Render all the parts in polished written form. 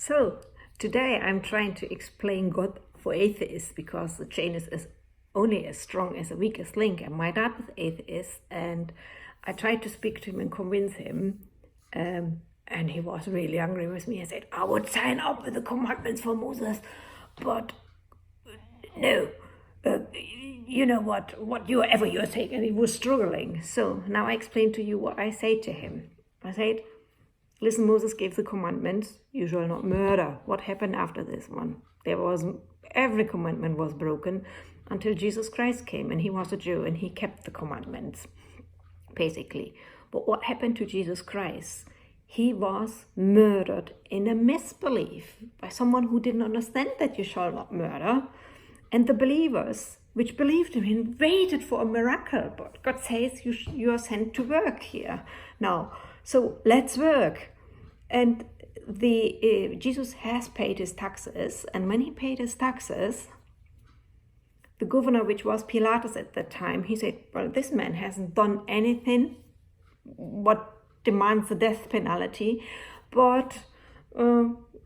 So today I'm trying to explain God for atheists because the chain is only as strong as the weakest link. And my dad is atheist, and I tried to speak to him and convince him. And he was really angry with me. I said, I would sign up with the commandments for Moses, but no, you know what you're saying. And he was struggling. So now I explain to you what I say to him. I said, listen, Moses gave the commandments, you shall not murder. What happened after this one? Every commandment was broken until Jesus Christ came, and he was a Jew and he kept the commandments, basically. But what happened to Jesus Christ? He was murdered in a misbelief by someone who didn't understand that you shall not murder. And the believers, which believed in him, waited for a miracle. But God says you are sent to work here now. So let's work. And Jesus has paid his taxes. And when he paid his taxes, the governor, which was Pilatus at that time, he said, well, this man hasn't done anything what demands the death penalty. But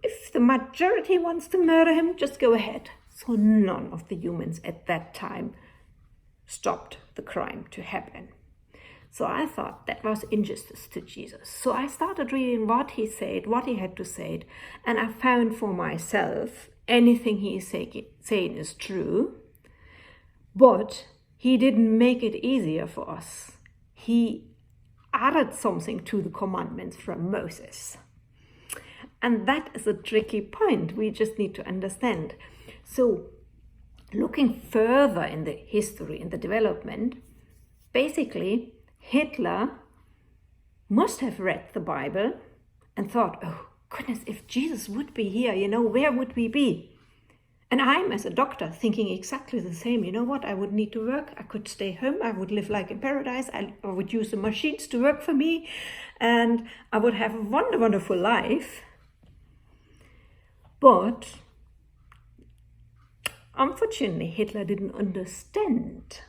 if the majority wants to murder him, just go ahead. So none of the humans at that time stopped the crime to happen. So I thought that was injustice to Jesus. So I started reading what he said, what he had to say, and I found for myself anything he is saying is true, but he didn't make it easier for us. He added something to the commandments from Moses. And that is a tricky point we just need to understand. So looking further in the history, in the development, basically Hitler must have read the Bible and thought, oh goodness, if Jesus would be here, where would we be? And I'm, as a doctor, thinking exactly the same. You know what? I would need to work. I could stay home. I would live like in paradise. I would use the machines to work for me. And I would have a wonderful life. But unfortunately, Hitler didn't understand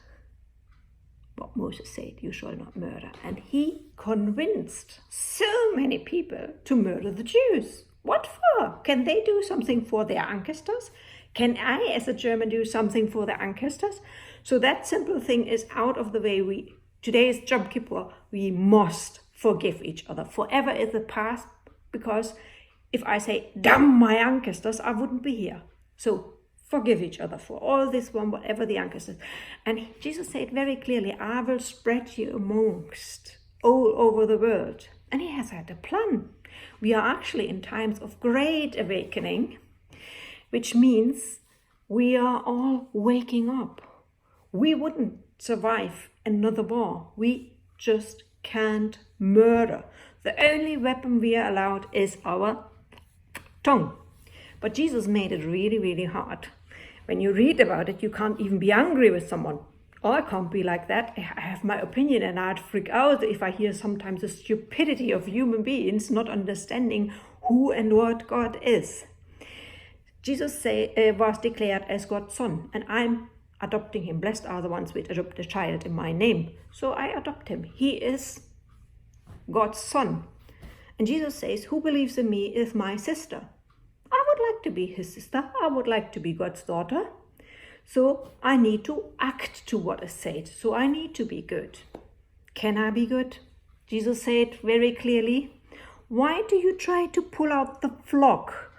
what Moses said, you shall not murder. And he convinced so many people to murder the Jews. What for? Can they do something for their ancestors? Can I, as a German, do something for the ancestors? So that simple thing is out of the way. Today is Yom Kippur. We must forgive each other. Forever is the past, because if I say, damn my ancestors, I wouldn't be here. So forgive each other for all this one, whatever the ancestors. And Jesus said very clearly, I will spread you amongst all over the world. And he has had a plan. We are actually in times of great awakening, which means we are all waking up. We wouldn't survive another war. We just can't murder. The only weapon we are allowed is our tongue. But Jesus made it really, really hard. When you read about it, you can't even be angry with someone. Oh, I can't be like that. I have my opinion and I'd freak out if I hear sometimes the stupidity of human beings not understanding who and what God is. Jesus was declared as God's son, and I'm adopting him. Blessed are the ones which adopt a child in my name. So I adopt him. He is God's son. And Jesus says, who believes in me is my sister. I would like to be his sister. I would like to be God's daughter. So I need to act to what is said. So I need to be good. Can I be good? Jesus said very clearly, why do you try to pull out the flock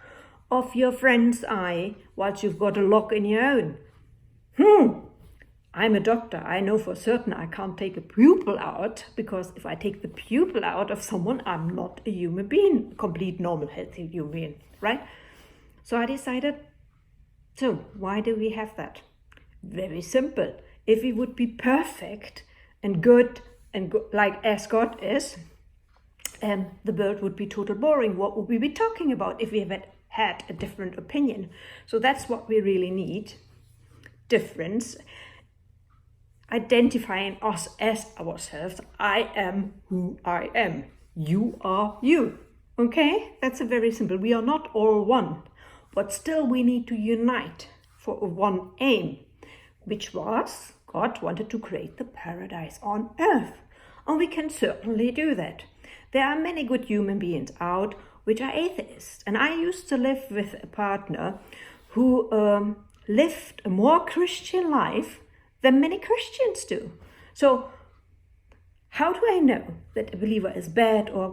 of your friend's eye whilst you've got a lock in your own? I'm a doctor. I know for certain I can't take a pupil out, because if I take the pupil out of someone, I'm not a human being, complete normal healthy human being, right? So I decided, so why do we have that? Very simple. If we would be perfect and good like as God is, the world would be total boring. What would we be talking about if we had a different opinion? So that's what we really need. Difference. Identifying us as ourselves. I am who I am. You are you. Okay? That's a very simple. We are not all one. But still we need to unite for one aim, which was God wanted to create the paradise on earth. And we can certainly do that. There are many good human beings out which are atheists. And I used to live with a partner who lived a more Christian life than many Christians do. So how do I know that a believer is bad or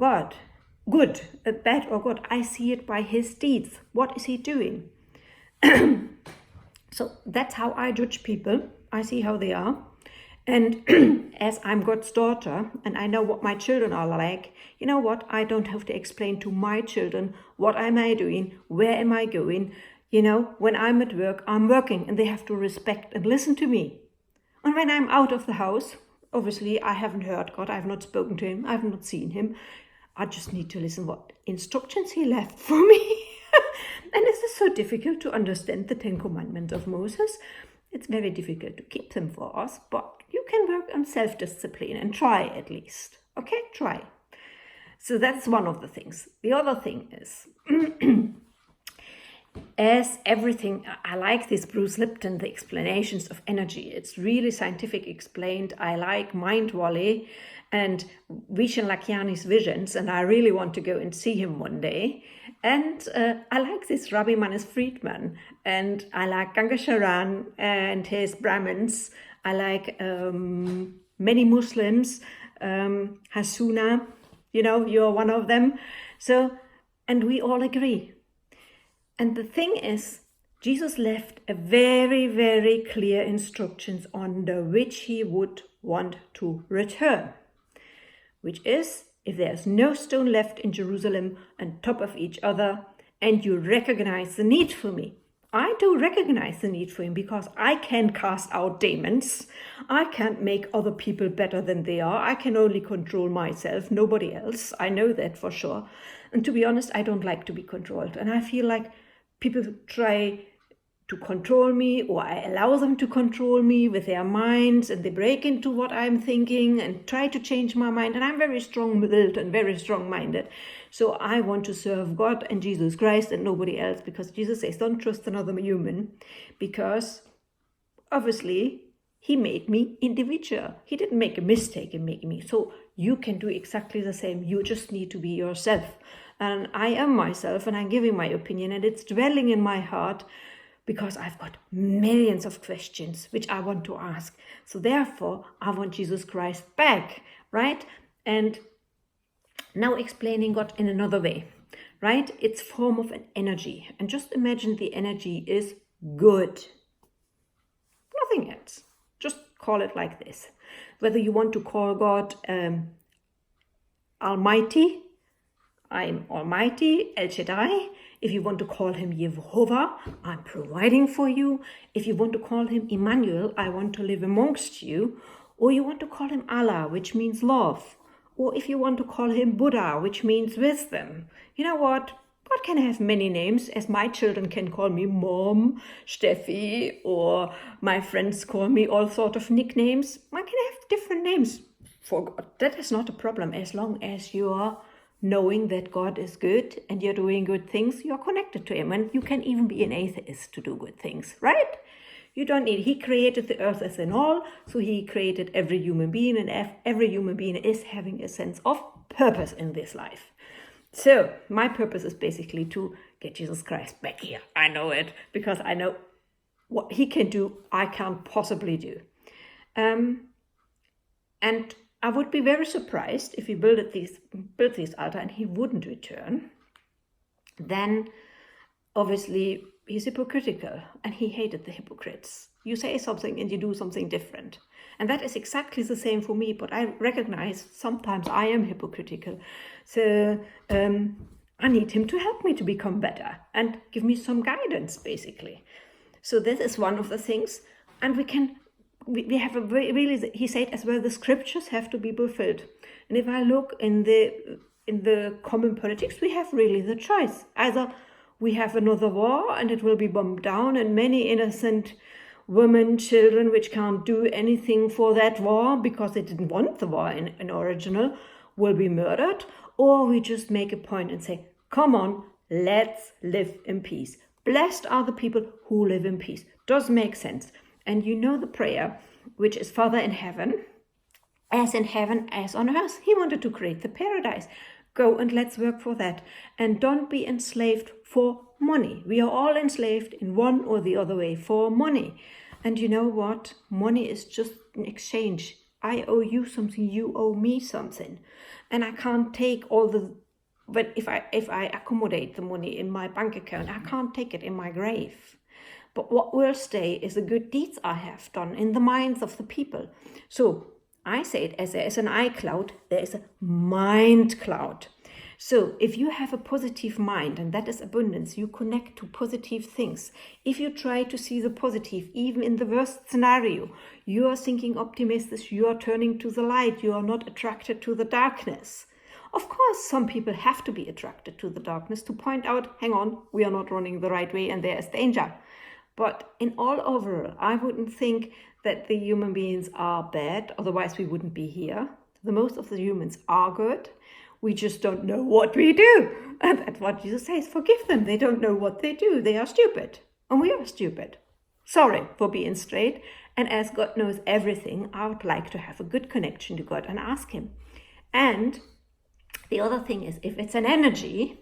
good, bad or good? I see it by his deeds. What is he doing? So that's how I judge people. I see how they are. And as I'm God's daughter and I know what my children are like, you know what? I don't have to explain to my children what am I doing, where am I going. You know, when I'm at work, I'm working and they have to respect and listen to me. And when I'm out of the house, obviously I haven't heard God, I've not spoken to him, I've not seen him. I just need to listen what instructions he left for me. And this is so difficult to understand the 10 Commandments of Moses. It's very difficult to keep them for us, but you can work on self-discipline and try at least. Okay, try. So that's one of the things. The other thing is, as everything, I like this Bruce Lipton, the explanations of energy. It's really scientific explained. I like Mind Valley and Vishen Lakhiani's visions, and I really want to go and see him one day. And I like this Rabbi Manis Friedman, and I like Ganga Sharan and his Brahmins. I like many Muslims, Hasuna, you know, you're one of them. So, and we all agree. And the thing is, Jesus left a very, very clear instructions under which he would want to return, which is, if there's no stone left in Jerusalem on top of each other, and you recognize the need for me. I do recognize the need for him because I can cast out demons. I can't make other people better than they are. I can only control myself, nobody else. I know that for sure. And to be honest, I don't like to be controlled. And I feel like people try to control me, or I allow them to control me with their minds, and they break into what I'm thinking and try to change my mind. And I'm very strong-willed and very strong-minded. So I want to serve God and Jesus Christ and nobody else, because Jesus says, don't trust another human, because obviously he made me individual. He didn't make a mistake in making me. So you can do exactly the same. You just need to be yourself. And I am myself, and I'm giving my opinion, and it's dwelling in my heart, because I've got millions of questions which I want to ask. So therefore, I want Jesus Christ back, right? And now explaining God in another way, right? It's form of an energy. And just imagine the energy is good. Nothing else. Just call it like this. Whether you want to call God Almighty, I'm Almighty, El Shaddai. If you want to call him Yehovah, I'm providing for you. If you want to call him Emmanuel, I want to live amongst you. Or you want to call him Allah, which means love. Or if you want to call him Buddha, which means wisdom. You know what? God can have many names, as my children can call me Mom, Steffi, or my friends call me all sort of nicknames. I can have different names for God. That is not a problem, as long as you are knowing that God is good and you're doing good things, you're connected to him. And you can even be an atheist to do good things, right? You don't need, he created the earth as an all, so he created every human being, and every human being is having a sense of purpose in this life. So my purpose is basically to get Jesus Christ back here. I know it, because I know what he can do, I can't possibly do. And I would be very surprised if he built this altar and he wouldn't return. Then obviously he's hypocritical, and he hated the hypocrites. You say something and you do something different. And that is exactly the same for me, but I recognize sometimes I am hypocritical. So I need him to help me to become better and give me some guidance, basically. So this is one of the things. And we have a really, he said as well, the scriptures have to be fulfilled. And if I look in the common politics, we have really the choice. Either we have another war and it will be bombed down, and many innocent women, children, which can't do anything for that war because they didn't want the war in original, will be murdered. Or we just make a point and say, come on, let's live in peace. Blessed are the people who live in peace. Does make sense. And you know the prayer, which is Father in heaven, as on earth. He wanted to create the paradise. Go and let's work for that. And don't be enslaved for money. We are all enslaved in one or the other way for money. And you know what? Money is just an exchange. I owe you something, you owe me something. And I can't take all the, but if I accommodate the money in my bank account, I can't take it in my grave. But what will stay is the good deeds I have done in the minds of the people. So I say it as there is an iCloud, there is a mind cloud. So if you have a positive mind, and that is abundance, you connect to positive things. If you try to see the positive, even in the worst scenario, you are thinking optimistic, you are turning to the light, you are not attracted to the darkness. Of course, some people have to be attracted to the darkness to point out, hang on, we are not running the right way and there is danger. But in all overall, I wouldn't think that the human beings are bad, otherwise we wouldn't be here. The most of the humans are good. We just don't know what we do. And that's what Jesus says, forgive them. They don't know what they do. They are stupid. And we are stupid. Sorry for being straight. And as God knows everything, I would like to have a good connection to God and ask him. And the other thing is, if it's an energy,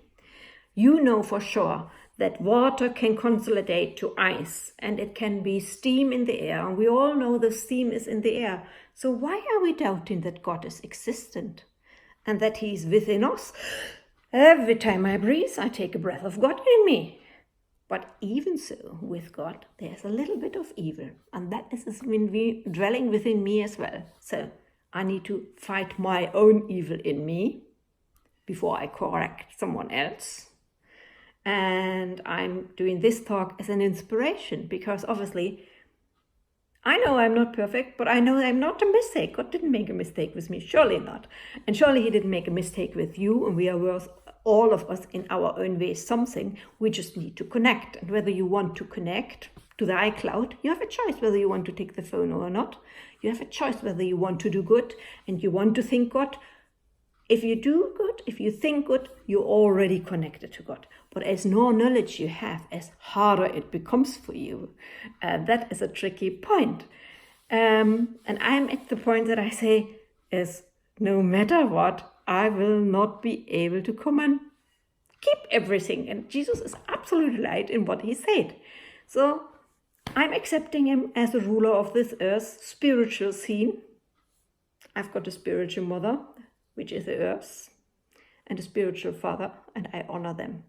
you know for sure that water can consolidate to ice and it can be steam in the air. And we all know the steam is in the air. So why are we doubting that God is existent and that he is within us? Every time I breathe, I take a breath of God in me. But even so, with God, there's a little bit of evil. And that is dwelling within me as well. So I need to fight my own evil in me before I correct someone else. And I'm doing this talk as an inspiration because obviously I know I'm not perfect, but I know I'm not a mistake. God didn't make a mistake with me, surely not. And surely he didn't make a mistake with you, and we are worth, all of us in our own way, something. We just need to connect. And whether you want to connect to the iCloud, you have a choice whether you want to take the phone or not. You have a choice whether you want to do good and you want to think God. If you do good, if you think good, you're already connected to God. But as more knowledge you have, as harder it becomes for you. That is a tricky point. And I'm at the point that I say, is no matter what, I will not be able to come and keep everything. And Jesus is absolutely right in what he said. So I'm accepting him as the ruler of this earth's spiritual scene. I've got a spiritual mother, which is the earth, and a spiritual father, and I honor them.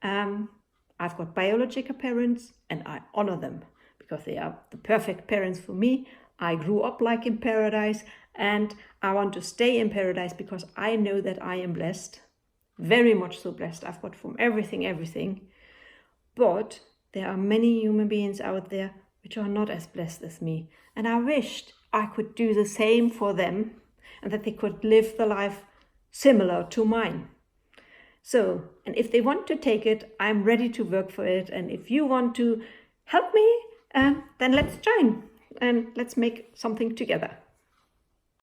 I've got biological parents, and I honor them because they are the perfect parents for me. I grew up like in paradise, and I want to stay in paradise because I know that I am blessed, very much so blessed. I've got from everything. But there are many human beings out there which are not as blessed as me, and I wished I could do the same for them, and that they could live the life similar to mine. So, and if they want to take it, I'm ready to work for it. And if you want to help me, then let's join and let's make something together.